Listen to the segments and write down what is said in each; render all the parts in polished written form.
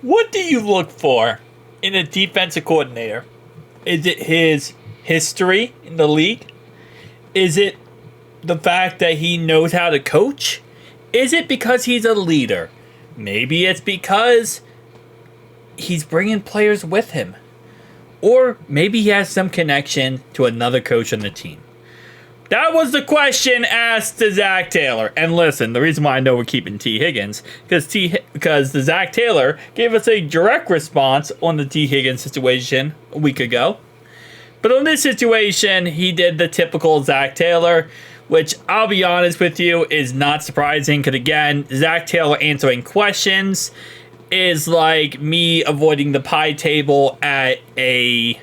What do you look for in a defensive coordinator? Is it his history in the league? Is it the fact that he knows how to coach? Is it because he's a leader? Maybe it's because he's bringing players with him. Or maybe he has some connection to another coach on the team. That was the question asked to Zack Taylor. And listen, the reason why I know we're keeping T. Higgins, because the Zack Taylor gave us a direct response on the T. Higgins situation a week ago. But on this situation, he did the typical Zack Taylor, which I'll be honest with you is not surprising. Because again, Zack Taylor answering questions is like me avoiding the pie table at a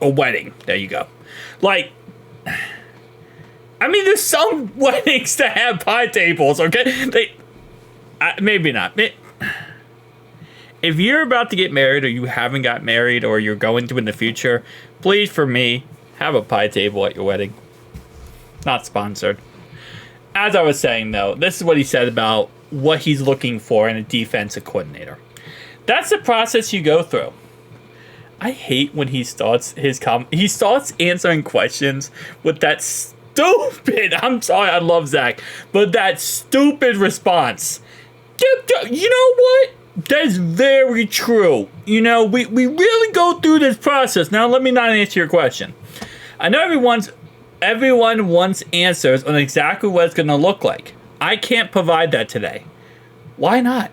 wedding. There you go. Like, I mean, there's some weddings that have pie tables, okay? Maybe not. If you're about to get married or you haven't got married or you're going to in the future, please, for me, have a pie table at your wedding. Not sponsored. As I was saying, though, this is what he said about what he's looking for in a defensive coordinator. That's the process you go through. I hate when he starts he starts answering questions with that stupid, I'm sorry, I love Zach, but that stupid response. You know what? That's very true. You know, we really go through this process. Now, let me not answer your question. I know everyone wants answers on exactly what it's going to look like. I can't provide that today. Why not?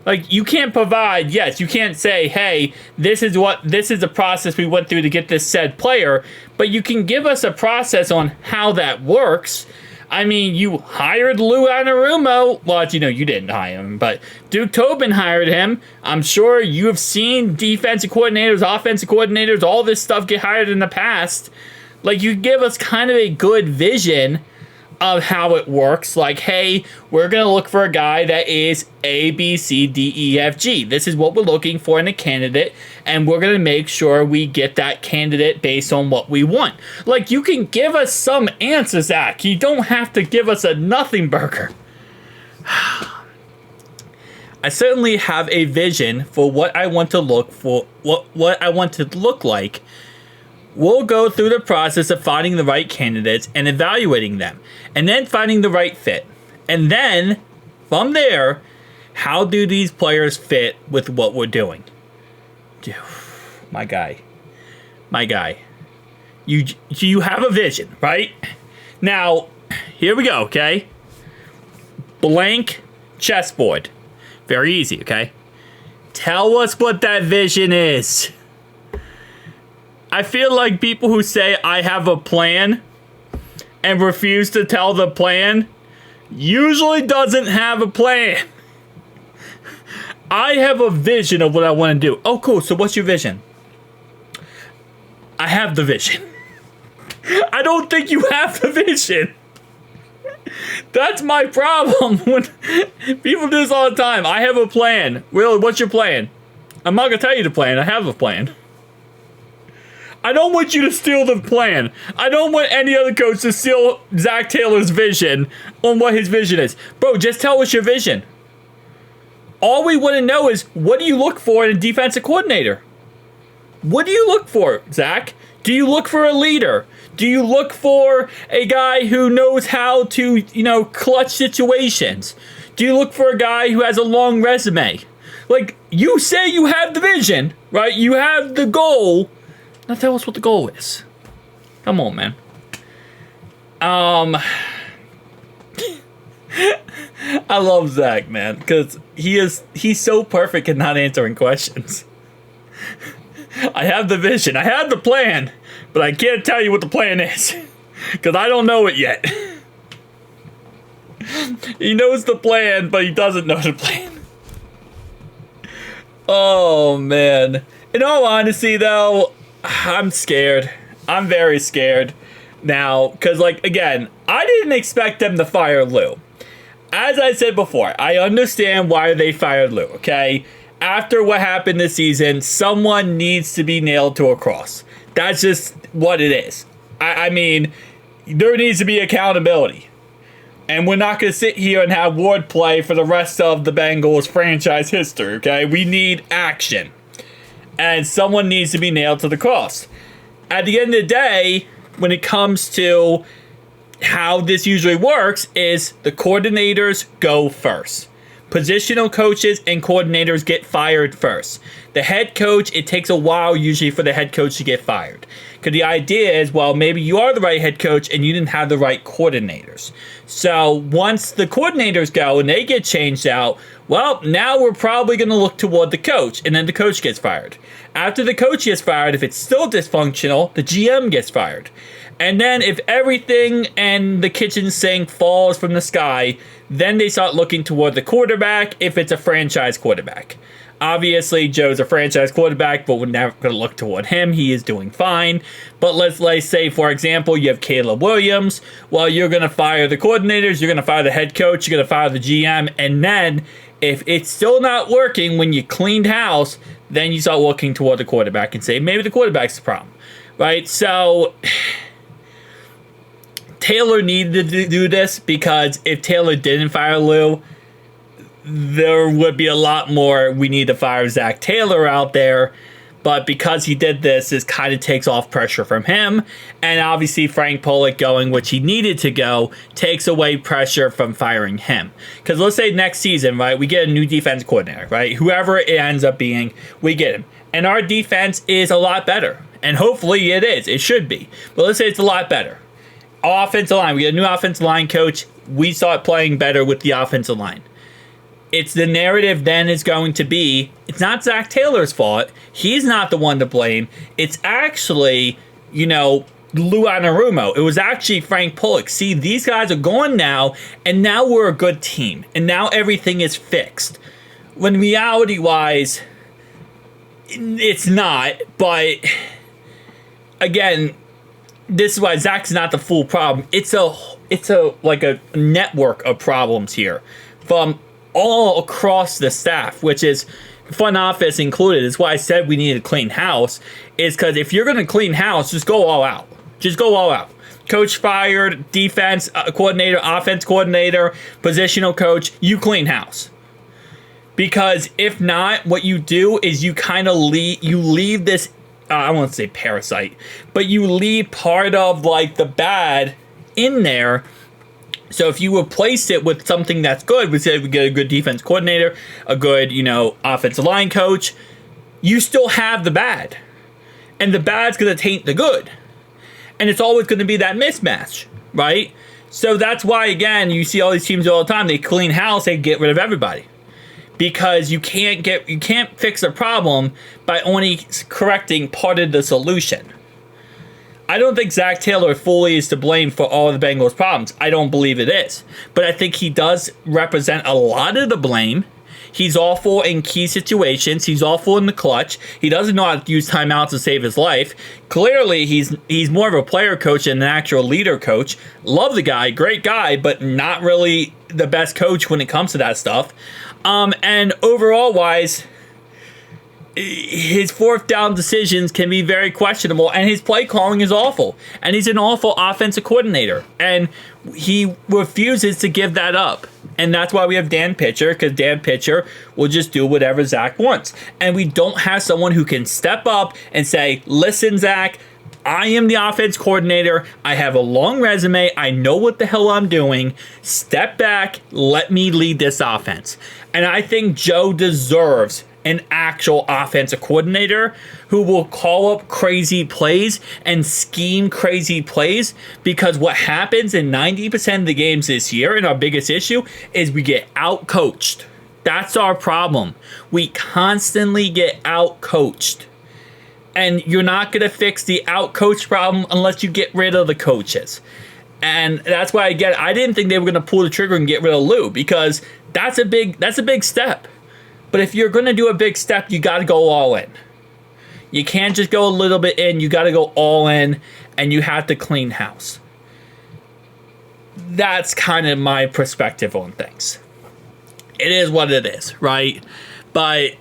Like, you can't provide, yes, you can't say, hey, this is the process we went through to get this said player, but you can give us a process on how that works. I mean, you hired Lou Anarumo. Well, you know, you didn't hire him, but Duke Tobin hired him. I'm sure you have seen defensive coordinators, offensive coordinators, all this stuff get hired in the past. Like, you give us kind of a good vision of how it works. Like, hey, we're going to look for a guy that is A, B, C, D, E, F, G. This is what we're looking for in a candidate, and we're going to make sure we get that candidate based on what we want. Like, you can give us some answers, Zach. You don't have to give us a nothing burger. I certainly have a vision for what I want to look for, what I want to look like. We'll go through the process of finding the right candidates and evaluating them, and then finding the right fit. And then, from there, how do these players fit with what we're doing? My guy. You have a vision, right? Now, here we go, okay? Blank chessboard. Very easy, okay? Tell us what that vision is. I feel like people who say, I have a plan, and refuse to tell the plan, usually doesn't have a plan. I have a vision of what I want to do. Oh, cool. So what's your vision? I have the vision. I don't think you have the vision. That's my problem. When people do this all the time. I have a plan. Really, what's your plan? I'm not going to tell you the plan. I have a plan. I don't want you to steal the plan. I don't want any other coach to steal Zack Taylor's vision on what his vision is. Bro, just tell us your vision. All we want to know is, what do you look for in a defensive coordinator? What do you look for, Zach? Do you look for a leader? Do you look for a guy who knows how to, clutch situations? Do you look for a guy who has a long resume? Like, you say you have the vision, right? You have the goal. Now tell us what the goal is. Come on, man. I love Zach, man, because he's so perfect at not answering questions. I have the vision. I have the plan, but I can't tell you what the plan is because I don't know it yet. He knows the plan, but he doesn't know the plan. Oh, man. In all honesty, though, I'm scared. I'm very scared now because, again, I didn't expect them to fire Lou. As I said before, I understand why they fired Lou, okay? After what happened this season, someone needs to be nailed to a cross. That's just what it is. I mean, there needs to be accountability. And we're not going to sit here and have wordplay for the rest of the Bengals franchise history, okay? We need action. And someone needs to be nailed to the cross. At the end of the day, when it comes to how this usually works, is the coordinators go first. Positional coaches and coordinators get fired first. The head coach, it takes a while usually for the head coach to get fired. Because the idea is, well, maybe you are the right head coach and you didn't have the right coordinators. So once the coordinators go and they get changed out, well, now we're probably going to look toward the coach, and then the coach gets fired. After the coach gets fired, if it's still dysfunctional, the GM gets fired. And then if everything and the kitchen sink falls from the sky, then they start looking toward the quarterback if it's a franchise quarterback. Obviously, Joe's a franchise quarterback, but we're never going to look toward him. He is doing fine. But let's say, for example, you have Caleb Williams. Well, you're going to fire the coordinators, you're going to fire the head coach, you're going to fire the GM, and then if it's still not working when you cleaned house, then you start looking toward the quarterback and say, maybe the quarterback's the problem, right? So Taylor needed to do this, because if Taylor didn't fire Lou, there would be a lot more we need to fire Zack Taylor out there. But because he did this, this kind of takes off pressure from him. And obviously Frank Pollock going, which he needed to go, takes away pressure from firing him. Because let's say next season, right, we get a new defense coordinator, right? Whoever it ends up being, we get him. And our defense is a lot better. And hopefully it is. It should be. But let's say it's a lot better. Offensive line. We get a new offensive line coach. We start playing better with the offensive line. It's the narrative then is going to be, it's not Zack Taylor's fault. He's not the one to blame. It's actually, Lou Anarumo. It was actually Frank Pollock. See, these guys are gone now, and now we're a good team. And now everything is fixed. When reality-wise, it's not. But, again, this is why Zach's not the full problem. It's a network of problems here from all across the staff, which is front office included. Is why I said we need to clean house, is because if you're going to clean house, just go all out. Just go all out. Coach fired, defense coordinator, offense coordinator, positional coach, you clean house. Because if not, what you do is you kind of leave this, I won't say parasite, but you leave part of like the bad in there. So if you replace it with something that's good, we say we get a good defense coordinator, a good, offensive line coach, you still have the bad. And the bad's going to taint the good. And it's always going to be that mismatch, right? So that's why, again, you see all these teams all the time, they clean house, they get rid of everybody. Because you can't fix a problem by only correcting part of the solution. I don't think Zack Taylor fully is to blame for all of the Bengals' problems. I don't believe it is. But I think he does represent a lot of the blame. He's awful in key situations. He's awful in the clutch. He doesn't know how to use timeouts to save his life. Clearly, he's more of a player coach than an actual leader coach. Love the guy, great guy, but not really the best coach when it comes to that stuff. And overall-wise, his fourth down decisions can be very questionable, and his play calling is awful. And he's an awful offensive coordinator, and he refuses to give that up. And that's why we have Dan Pitcher, because Dan Pitcher will just do whatever Zach wants. And we don't have someone who can step up and say, listen, Zach, I am the offense coordinator. I have a long resume. I know what the hell I'm doing. Step back. Let me lead this offense. And I think Joe deserves an actual offensive coordinator who will call up crazy plays and scheme crazy plays, because what happens in 90% of the games this year, and our biggest issue, is we get out-coached. That's our problem. We constantly get out-coached. And you're not going to fix the out-coach problem unless you get rid of the coaches. And that's why I didn't think they were going to pull the trigger and get rid of Lou, because that's a big step. But if you're going to do a big step, you got to go all in. You can't just go a little bit in. You got to go all in, and you have to clean house. That's kind of my perspective on things. It is what it is, right? But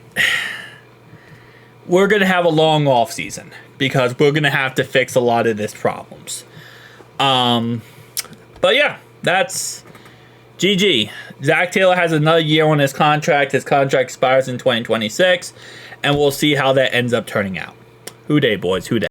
we're going to have a long off season because we're going to have to fix a lot of these problems. But yeah, that's GG. Zack Taylor has another year on his contract. His contract expires in 2026, and we'll see how that ends up turning out. Who dey, boys? Who dey?